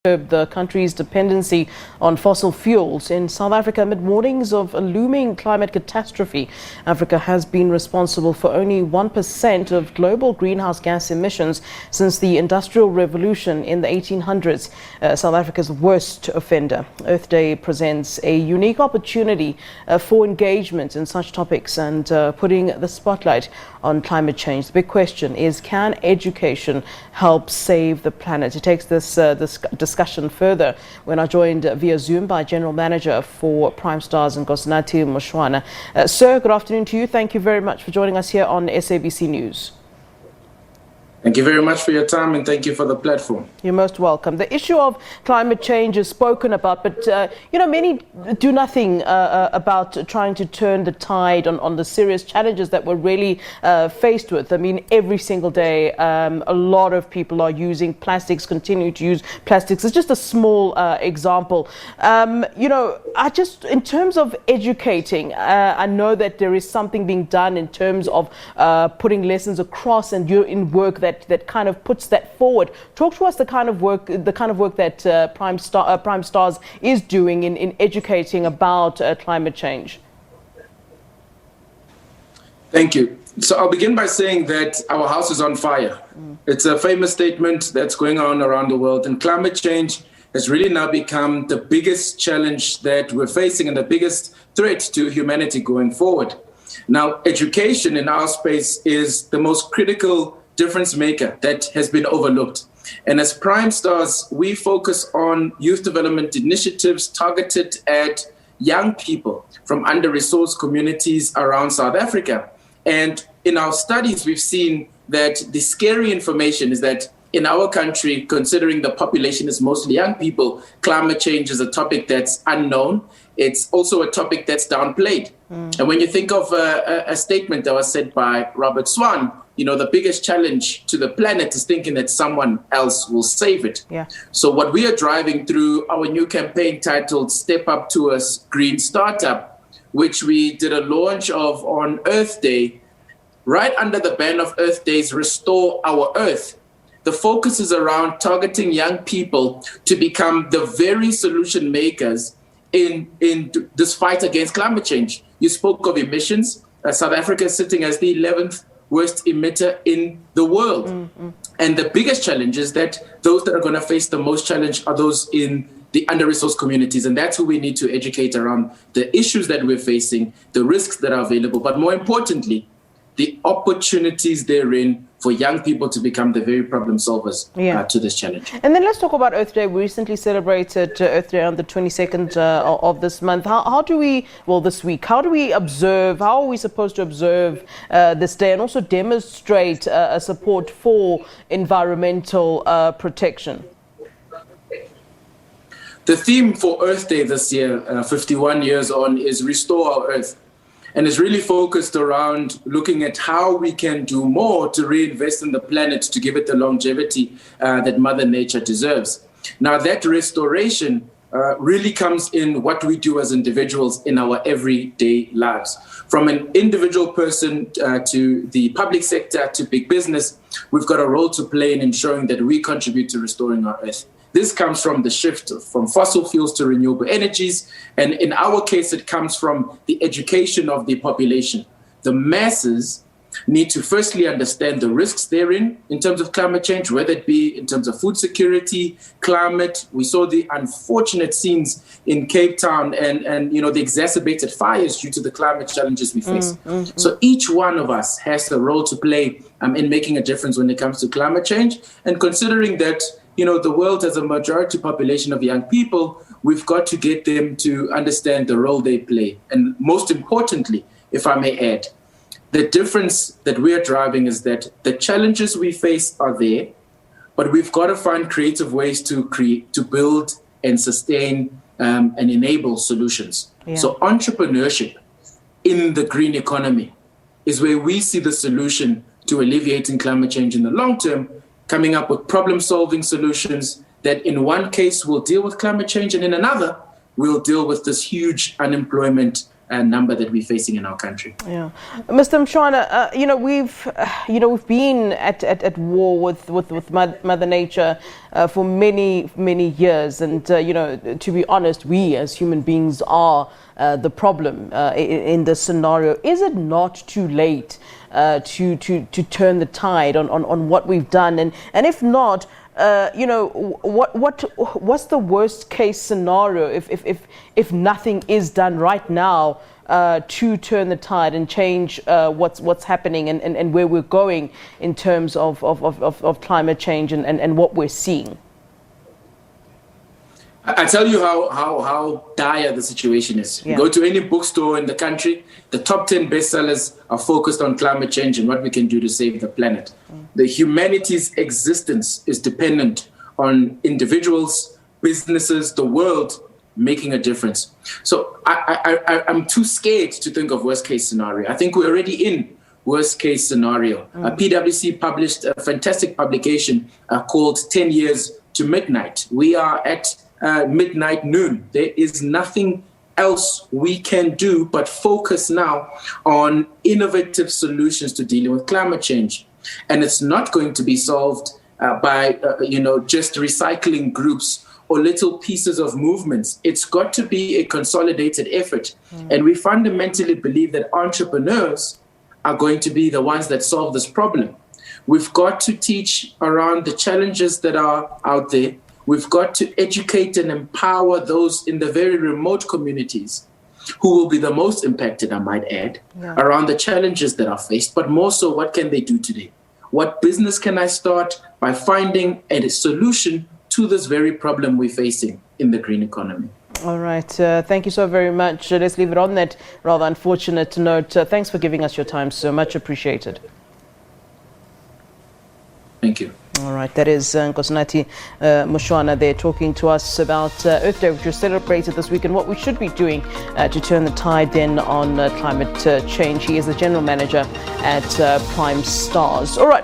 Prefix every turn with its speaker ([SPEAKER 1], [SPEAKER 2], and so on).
[SPEAKER 1] The country's dependency on fossil fuels. In South Africa, amid warnings of a looming climate catastrophe, Africa has been responsible for only 1% of global greenhouse gas emissions since the Industrial Revolution in the 1800s. South Africa's worst offender. Earth Day presents a unique opportunity for engagement in such topics and putting the spotlight on climate change. The big question is, can education help save the planet? It takes this discussion further when I joined via Zoom by General Manager for Primestars, Nkosinathi Moshoana. Sir, good afternoon to you. Thank you very much for joining us here on SABC News.
[SPEAKER 2] Thank you very much for your time, and thank you for the platform.
[SPEAKER 1] You're most welcome. The issue of climate change is spoken about, but many do nothing about trying to turn the tide on the serious challenges that we're really faced with. I mean, every single day, a lot of people are using plastics, continue to use plastics. It's just a small example. In terms of educating, I know that there is something being done in terms of putting lessons across, and you're in work that kind of puts that forward. Talk to us the kind of work that Primestars is doing in educating about climate change.
[SPEAKER 2] Thank you. So I'll begin by saying that our house is on fire. It's a famous statement that's going on around the world, and climate change has really now become the biggest challenge that we're facing and the biggest threat to humanity going forward. Now, education in our space is the most critical difference maker that has been overlooked. And as Primestars, we focus on youth development initiatives targeted at young people from under-resourced communities around South Africa. And in our studies, we've seen that the scary information is that in our country, considering the population is mostly young people, climate change is a topic that's unknown. It's also a topic that's downplayed. And when you think of a statement that was said by Robert Swan, the biggest challenge to the planet is thinking that someone else will save it.
[SPEAKER 1] Yeah.
[SPEAKER 2] So what we are driving through our new campaign titled Step Up to a Green Startup, which we did a launch of on Earth Day, right under the ban of Earth Day's Restore Our Earth. The focus is around targeting young people to become the very solution makers in this fight against climate change. You spoke of emissions. South Africa is sitting as the 11th worst emitter in the world. And the biggest challenge is that those that are going to face the most challenge are those in the under-resourced communities. And that's who we need to educate around the issues that we're facing, the risks that are available, but more importantly, the opportunities therein for young people to become the very problem solvers to this challenge.
[SPEAKER 1] And then let's talk about Earth Day. We recently celebrated Earth Day on the 22nd of this month. This week, how are we supposed to observe this day and also demonstrate a support for environmental protection?
[SPEAKER 2] The theme for Earth Day this year, 51 years on, is Restore Our Earth. And it's really focused around looking at how we can do more to reinvest in the planet to give it the longevity that Mother Nature deserves. Now, that restoration really comes in what we do as individuals in our everyday lives. From an individual person to the public sector to big business, we've got a role to play in ensuring that we contribute to restoring our Earth. This comes from the shift from fossil fuels to renewable energies. And in our case, it comes from the education of the population. The masses need to firstly understand the risks therein in terms of climate change, whether it be in terms of food security, climate. We saw the unfortunate scenes in Cape Town and the exacerbated fires due to the climate challenges we face. So each one of us has a role to play in making a difference when it comes to climate change. And considering that the world has a majority population of young people, we've got to get them to understand the role they play. And most importantly, if I may add, the difference that we're driving is that the challenges we face are there, but we've got to find creative ways to build and sustain and enable solutions. Yeah. So entrepreneurship in the green economy is where we see the solution to alleviating climate change in the long term, coming up with problem-solving solutions that in one case will deal with climate change and in another will deal with this huge unemployment number that we're facing in our country.
[SPEAKER 1] Yeah, Mr. Moshoana, we've been at war with Mother Nature for many years, and to be honest, we as human beings are the problem in this scenario. Is it not too late to turn the tide on what we've done, and if not, what's the worst case scenario if nothing is done right now to turn the tide and change what's happening and where we're going in terms of climate change and what we're seeing?
[SPEAKER 2] I tell you how dire the situation is.
[SPEAKER 1] Yeah.
[SPEAKER 2] Go to any bookstore in the country, the top 10 bestsellers are focused on climate change and what we can do to save the planet. The humanity's existence is dependent on individuals, businesses, the world making a difference. So I'm too scared to think of worst case scenario. I think we're already in worst case scenario. PwC published a fantastic publication called 10 Years to Midnight. We are at midnight noon. There is nothing else we can do but focus now on innovative solutions to dealing with climate change. And it's not going to be solved by just recycling groups or little pieces of movements. It's got to be a consolidated effort. And we fundamentally believe that entrepreneurs are going to be the ones that solve this problem. We've got to teach around the challenges that are out there. We've got to educate and empower those in the very remote communities who will be the most impacted, I might add, around the challenges that are faced, but more so, what can they do today? What business can I start by finding a solution to this very problem we're facing in the green economy?
[SPEAKER 1] All right. Thank you so very much. Let's leave it on that rather unfortunate note. Thanks for giving us your time. So much appreciated.
[SPEAKER 2] Thank you.
[SPEAKER 1] All right, that is Nkosinathi Moshoana there talking to us about Earth Day, which was celebrated this week, and what we should be doing to turn the tide then on climate change. He is the General Manager at Primestars. All right.